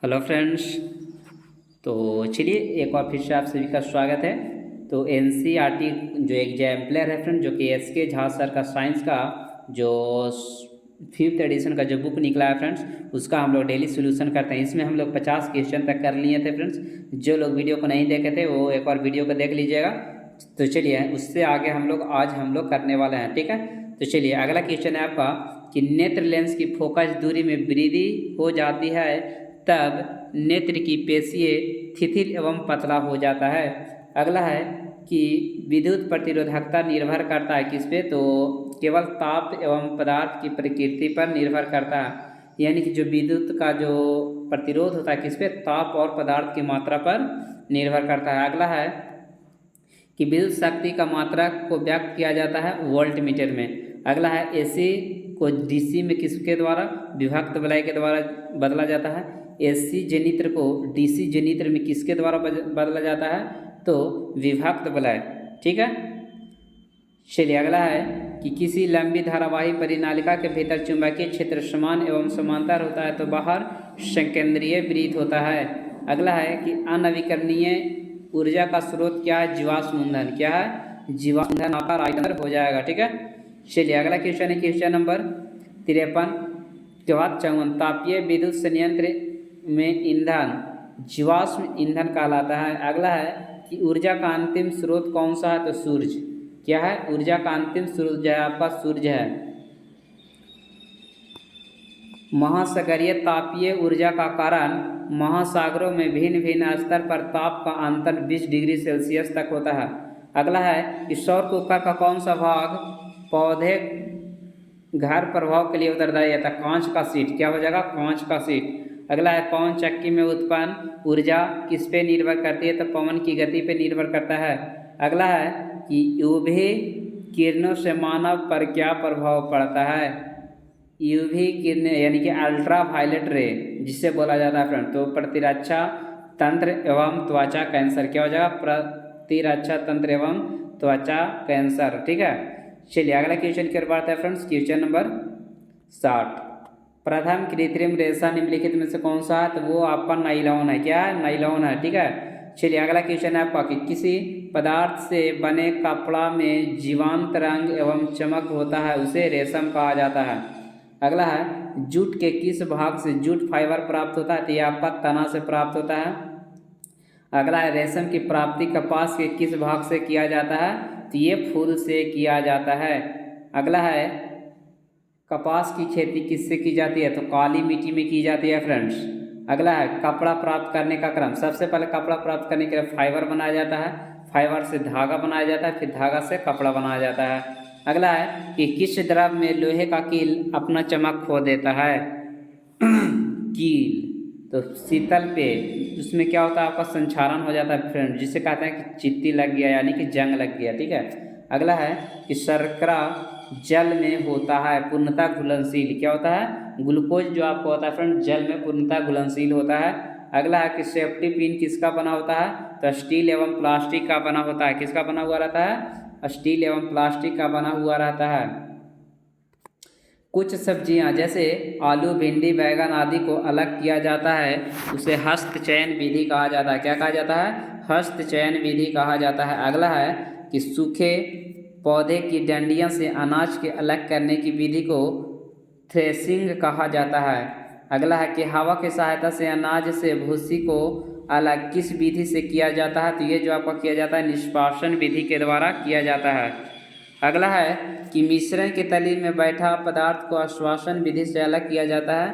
Hello friends. तो चलिए एक बार फिर से आप सभी का स्वागत है। तो एनसीईआरटी जो एग्जाम्पलर है फ्रेंड, जो कि एसके झा सर का साइंस का जो 5th एडिशन का जो बुक निकला है फ्रेंड्स, उसका हम लोग डेली सोल्यूशन करते हैं। इसमें हम लोग 50 क्वेश्चन तक कर लिए थे फ्रेंड्स। जो लोग वीडियो को नहीं देखे थे वो एक बार वीडियो को देख लीजिएगा। तो चलिए उससे आगे आज हम लोग करने वाले हैं, ठीक है। तो चलिए अगला क्वेश्चन है आपका कि नेत्र लेंस की फोकस दूरी में वृद्धि हो जाती है तब नेत्र की पेशियाँ शिथिल एवं पतला हो जाता है। अगला है कि विद्युत प्रतिरोधकता निर्भर करता है किस पे, तो केवल ताप एवं पदार्थ की प्रकृति पर निर्भर करता है। यानी कि जो विद्युत का जो प्रतिरोध होता है किस पे, ताप और पदार्थ की मात्रा पर निर्भर करता है। अगला है कि विद्युत शक्ति का मात्रा को व्यक्त किया जाता है वोल्ट मीटर में। अगला है एसी को डीसी में किसके द्वारा, विभक्त वलय के द्वारा बदला जाता है। एसी जनित्र को डीसी जनित्र में किसके द्वारा बदला जाता है, तो विभक्त वलय, ठीक है। चलिए अगला है कि किसी लंबी धारावाही परिनालिका के भीतर चुंबकीय क्षेत्र समान एवं समांतर होता है तो बाहर संकेंद्रीय वृत्त होता है। अगला है कि अनवीकरणीय ऊर्जा का स्रोत क्या है, जीवाश्म ईंधन। क्या है, जीवाश्म ईंधन आपका राइट आंसर हो जाएगा, ठीक है। चलिए अगला क्वेश्चन है क्वेश्चन नंबर 53 के बाद 54। तापीय विद्युत संयंत्र में ईंधन जीवाश्म ईंधन कहलाता है। अगला है कि ऊर्जा का अंतिम स्रोत कौन सा है, तो सूर्य। क्या है, ऊर्जा का अंतिम स्रोत जो है आपका सूर्य है। महासागरीय तापीय ऊर्जा का कारण महासागरों में भिन्न भिन्न स्तर पर ताप का अंतर 20 डिग्री सेल्सियस तक होता है। अगला है कि सौर कुकर का कौन सा भाग पौधे घर प्रभाव के लिए उत्तरदायी है, कांच का सीट। क्या हो जाएगा, कांच का सीट। अगला है पवन चक्की में उत्पन्न ऊर्जा किस पे निर्भर करती है, तो पवन की गति पे निर्भर करता है। अगला है कि यूवी किरणों से मानव पर क्या प्रभाव पड़ता है। यूवी किरणें यानी कि अल्ट्रा वायलेट रे जिसे बोला जाता है फ्रेंड, तो प्रतिरक्षा तंत्र एवं त्वचा कैंसर। क्या हो जाएगा, प्रतिरक्षा तंत्र एवं त्वचा कैंसर, ठीक है। चलिए अगला क्वेश्चन की ओर बढ़ते हैं फ्रेंड्स। Question number 60। प्रथम कृत्रिम रेशा निम्नलिखित में से कौन सा है, तो वो आपका नाइलॉन है। क्या है, नाइलॉन है, ठीक है। चलिए अगला क्वेश्चन है आपका कि किसी पदार्थ से बने कपड़ा में जीवांत रंग एवं चमक होता है उसे रेशम कहा जाता है। अगला है जूट के किस भाग से जूट फाइबर प्राप्त होता है, तो ये आपका तना से प्राप्त होता है। अगला है रेशम की प्राप्ति कपास के किस भाग से किया जाता है, तो ये फूल से किया जाता है। अगला है कपास की खेती किससे की जाती है, तो काली मिट्टी में की जाती है फ्रेंड्स। अगला है कपड़ा प्राप्त करने का क्रम। सबसे पहले कपड़ा प्राप्त करने के लिए फाइबर बनाया जाता है, फाइबर से धागा बनाया जाता है, फिर धागा से कपड़ा बनाया जाता है। अगला है कि किस द्रव में लोहे का कील अपना चमक खो देता है कील, तो शीतल पे उसमें क्या होता है आपका संक्षारण हो जाता है फ्रेंड, जिसे कहते हैं कि चित्ती लग गया यानी कि जंग लग गया, ठीक है। अगला है कि शर्करा जल में होता है पूर्णतः घुलनशील। क्या होता है, ग्लूकोज जो आपको होता है फ्रेंड जल में पूर्णतः घुलनशील होता है। अगला है कि सेफ्टी पिन किसका बना होता है, तो स्टील एवं प्लास्टिक का बना होता है। किसका बना हुआ रहता है, स्टील एवं प्लास्टिक का बना हुआ रहता है। कुछ सब्जियां जैसे आलू, भिंडी, बैगन आदि को अलग किया जाता है उसे हस्तचयन विधि कहा जाता है। क्या कहा जाता है, हस्तचयन विधि कहा जाता है। अगला है कि सूखे पौधे की डंडियों से अनाज के अलग करने की विधि को थ्रेसिंग कहा जाता है। अगला है कि हवा की सहायता से अनाज से भूसी को अलग किस विधि से किया जाता है, तो ये जो आपका किया जाता है निष्पासन विधि के द्वारा किया जाता है। अगला है कि मिश्रण की तली में बैठा पदार्थ को आश्वासन विधि से अलग किया जाता है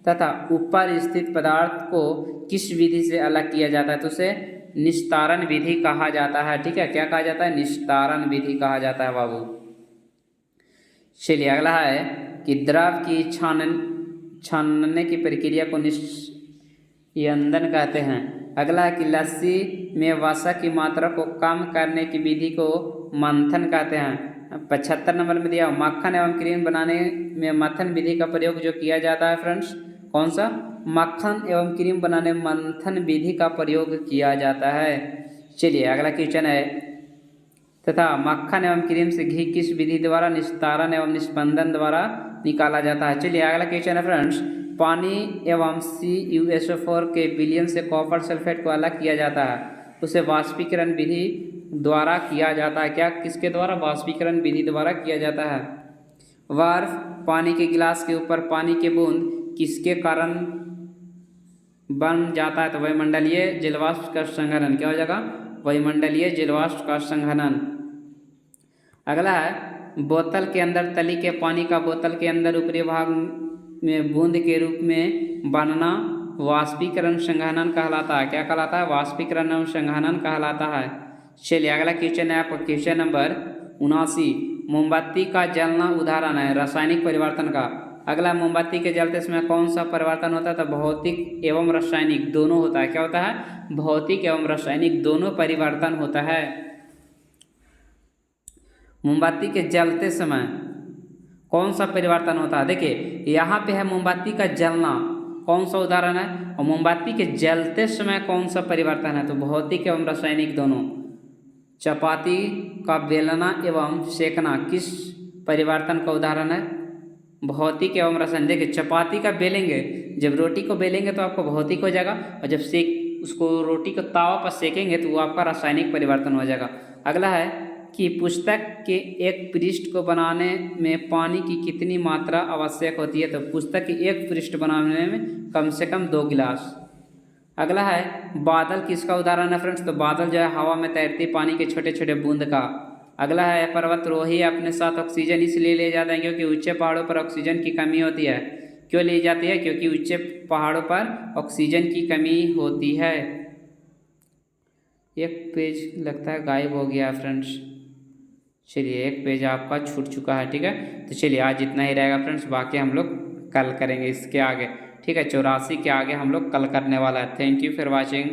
तथा ऊपर स्थित पदार्थ को किस विधि से अलग किया जाता है, तो उसे निस्तारण विधि कहा जाता है, ठीक है। क्या कहा जाता है, निस्तारण विधि कहा जाता है बाबू। चलिए अगला है कि द्रव की छानने की प्रक्रिया को निस्यंदन कहते हैं। अगला है कि लस्सी में वसा की मात्रा को कम करने की विधि को मंथन कहते हैं। 75 नंबर में दिया मक्खन एवं क्रीम बनाने में मंथन विधि का प्रयोग जो किया जाता है फ्रेंड्स, कौन सा, मक्खन एवं क्रीम बनाने में मंथन विधि का प्रयोग किया जाता है। चलिए अगला क्वेश्चन है तथा मक्खन एवं क्रीम से घी किस विधि द्वारा निस्तारण एवं निस्पंदन द्वारा निकाला जाता है। चलिए अगला क्वेश्चन है फ्रेंड्स पानी एवं CuSO4 के विलयन से कॉपर सल्फेट को अलग किया जाता है, उसे वाष्पीकरण विधि द्वारा किया जाता है। क्या, किसके द्वारा? वाष्पीकरण विधि द्वारा किया जाता है। बर्फ पानी के गिलास के ऊपर पानी के बूंद किसके कारण बन जाता है? तो वायुमंडलीय जलवाष्प का संघनन। क्या हो जाएगा? वायुमंडलीय जलवाष्प का संघनन। अगला है, बोतल के अंदर तली के पानी का बोतल के अंदर ऊपरी भाग में बूंद के रूप में बनना वाष्पीकरण संघनन कहलाता है। क्या कहलाता है? वाष्पीकरण एवं संघनन कहलाता है। चलिए अगला क्वेश्चन है आपका, क्वेश्चन नंबर 79। मोमबत्ती का जलना उदाहरण है रासायनिक परिवर्तन का। अगला, मोमबत्ती के जलते समय कौन सा परिवर्तन होता है? तो भौतिक एवं रासायनिक दोनों होता है। क्या होता है? भौतिक एवं रासायनिक दोनों परिवर्तन होता है। मोमबत्ती के जलते समय कौन सा परिवर्तन होता है? देखिए यहाँ पे है मोमबत्ती का जलना, कौन सा उदाहरण है? और मोमबत्ती के जलते समय कौन सा परिवर्तन है? तो भौतिक एवं रासायनिक दोनों। चपाती का बेलना एवं सेकना किस परिवर्तन का उदाहरण है? भौतिक एवं रासायनिक। देखिए चपाती का बेलेंगे, जब रोटी को बेलेंगे तो आपको भौतिक हो जाएगा, और जब उसको रोटी को तावा पर सेकेंगे तो वो आपका रासायनिक परिवर्तन हो जाएगा। अगला है कि पुस्तक के एक पृष्ठ को बनाने में पानी की कितनी मात्रा आवश्यक होती है? तो पुस्तक के एक पृष्ठ बनाने में कम से कम 2 गिलास। अगला है, बादल किसका उदाहरण है फ्रेंड्स? तो बादल जो है हवा में तैरती पानी के छोटे छोटे बूंद का। अगला है, पर्वतारोही अपने साथ ऑक्सीजन इसलिए ले जाते हैं क्योंकि ऊंचे पहाड़ों पर ऑक्सीजन की कमी होती है। क्यों ले जाती है? क्योंकि ऊंचे पहाड़ों पर ऑक्सीजन की कमी होती है। एक पेज लगता है गायब हो गया फ्रेंड्स। चलिए एक पेज आपका छूट चुका है, ठीक है। तो चलिए आज इतना ही रहेगा फ्रेंड्स, बाकी हम लोग कल करेंगे इसके आगे, ठीक है। 84 के आगे हम लोग कल करने वाला है। Thank you for watching.